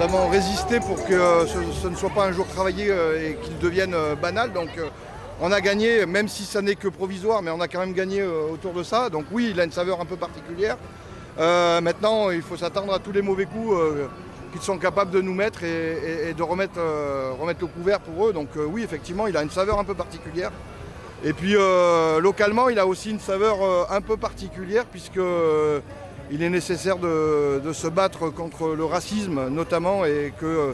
nous avons résisté pour que ce ne soit pas un jour travaillé et qu'il devienne banal. Donc on a gagné, même si ça n'est que provisoire, mais on a quand même gagné autour de ça. Donc oui, il a une saveur un peu particulière. Maintenant, il faut s'attendre à tous les mauvais coups qu'ils sont capables de nous mettre et de remettre le couvert pour eux. Donc oui, effectivement, il a une saveur un peu particulière. Et puis localement, il a aussi une saveur un peu particulière puisque il est nécessaire de se battre contre le racisme notamment et que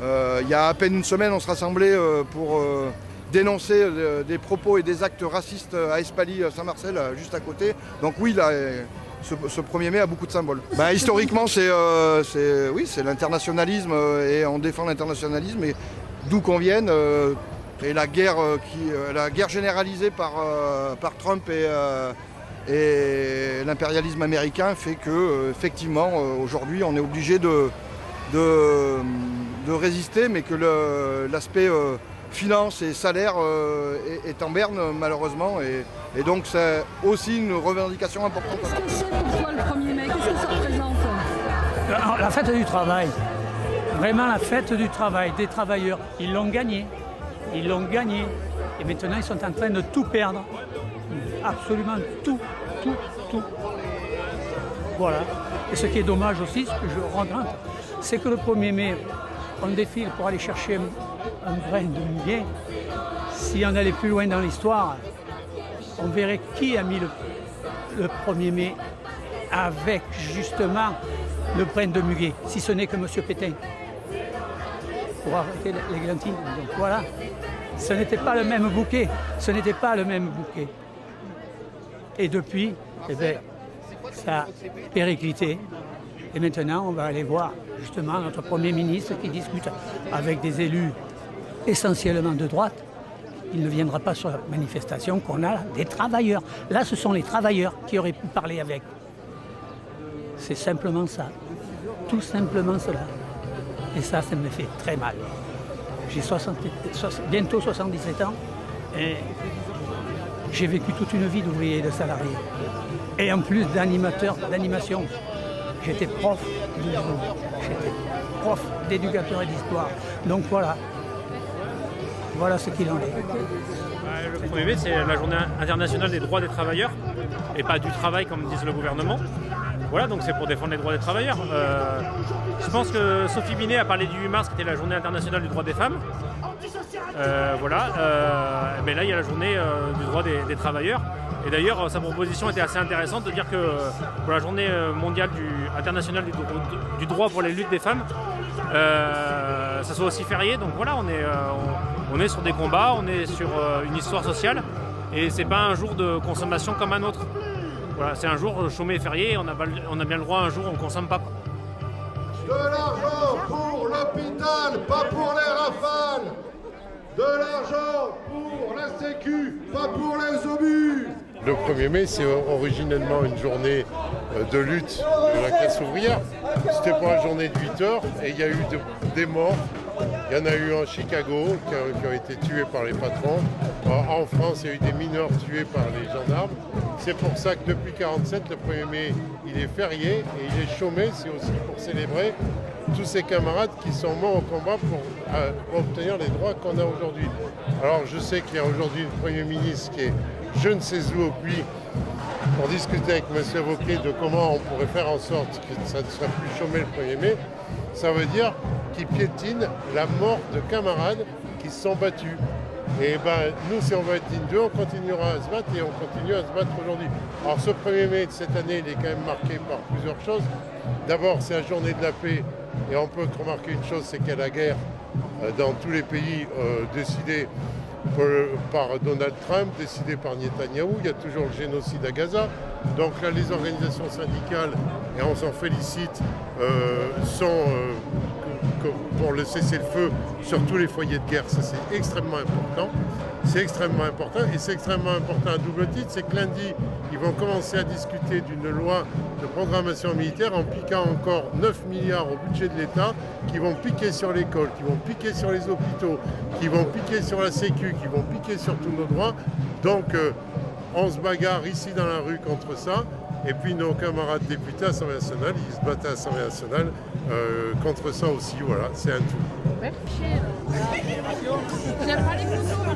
il y a à peine une semaine, on se rassemblait pour dénoncer des propos et des actes racistes à Espaly, Saint-Marcel, juste à côté. Donc oui, là, ce 1er mai a beaucoup de symboles. Historiquement, c'est l'internationalisme et on défend l'internationalisme et d'où qu'on vienne. Et la guerre généralisée par Trump et l'impérialisme américain fait que effectivement aujourd'hui on est obligé de résister, mais que l'aspect finance et salaire est en berne malheureusement et donc c'est aussi une revendication importante. Qu'est-ce que c'est pour toi le 1er mai? Qu'est-ce que ça représente? La fête du travail, vraiment la fête du travail, des travailleurs, ils l'ont gagné. Ils l'ont gagné et maintenant ils sont en train de tout perdre. Absolument tout. Voilà. Et ce qui est dommage aussi, ce que je regrette, c'est que le 1er mai, on défile pour aller chercher un brin de muguet. Si on allait plus loin dans l'histoire, on verrait qui a mis le 1er mai avec justement le brin de muguet, si ce n'est que M. Pétain. Pour arrêter l'églantine. Donc voilà, ce n'était pas le même bouquet. Et depuis, ça a périclité. Et maintenant, on va aller voir justement notre Premier ministre qui discute avec des élus essentiellement de droite. Il ne viendra pas sur la manifestation qu'on a des travailleurs. Là, ce sont les travailleurs qui auraient pu parler avec. C'est simplement ça. Tout simplement cela. Et ça me fait très mal. J'ai bientôt 77 ans et j'ai vécu toute une vie d'ouvrier et de salarié. Et en plus d'animation. J'étais prof de jour, j'étais prof d'éducateur et d'histoire. Donc voilà ce qu'il en est. Le 1er mai, c'est la journée internationale des droits des travailleurs et pas du travail comme disent le gouvernement. Voilà, donc c'est pour défendre les droits des travailleurs. Je pense que Sophie Binet a parlé du 8 mars, qui était la journée internationale du droit des femmes. Mais là, il y a la journée du droit des travailleurs. Et d'ailleurs, sa proposition était assez intéressante de dire que pour la journée mondiale internationale du droit pour les luttes des femmes, ça soit aussi férié. Donc voilà, on est sur des combats, on est sur une histoire sociale. Et c'est pas un jour de consommation comme un autre. Voilà, c'est un jour chômé et férié, on a bien le droit un jour où on ne consomme pas. De l'argent pour l'hôpital, pas pour les rafales. De l'argent pour la sécu, pas pour les obus. Le 1er mai, c'est originellement une journée de lutte de la classe ouvrière. C'était pour la journée de 8 heures et il y a eu des morts. Il y en a eu en Chicago qui ont été tués par les patrons. En France, il y a eu des mineurs tués par les gendarmes. C'est pour ça que depuis 1947, le 1er mai, il est férié et il est chômé. C'est aussi pour célébrer tous ces camarades qui sont morts au combat pour obtenir les droits qu'on a aujourd'hui. Alors je sais qu'il y a aujourd'hui le Premier ministre qui est je ne sais où au puits pour discuter avec M. Wauquiez de comment on pourrait faire en sorte que ça ne soit plus chômé le 1er mai. Ça veut dire qu'il piétine la mort de camarades qui se sont battus. Et nous, si on va être digne d'eux, on continuera à se battre et on continue à se battre aujourd'hui. Alors ce 1er mai de cette année, il est quand même marqué par plusieurs choses. D'abord, c'est la journée de la paix et on peut remarquer une chose, c'est qu'il y a la guerre dans tous les pays décidée par Donald Trump, décidé par Netanyahou. Il y a toujours le génocide à Gaza. Donc là, les organisations syndicales, et on s'en félicite, sont pour le cessez-le-feu sur tous les foyers de guerre. Ça, c'est extrêmement important. C'est extrêmement important. Et c'est extrêmement important à double titre. C'est que lundi, ils vont commencer à discuter d'une loi de programmation militaire en piquant encore 9 milliards au budget de l'État, qui vont piquer sur l'école, qui vont piquer sur les hôpitaux, qui vont piquer sur la sécu, qui vont piquer sur tous nos droits. Donc, on se bagarre ici dans la rue contre ça. Et puis nos camarades députés à l'Assemblée nationale, ils se battent à l'Assemblée nationale contre ça aussi. Voilà, c'est un tout. J'aime pas les photos.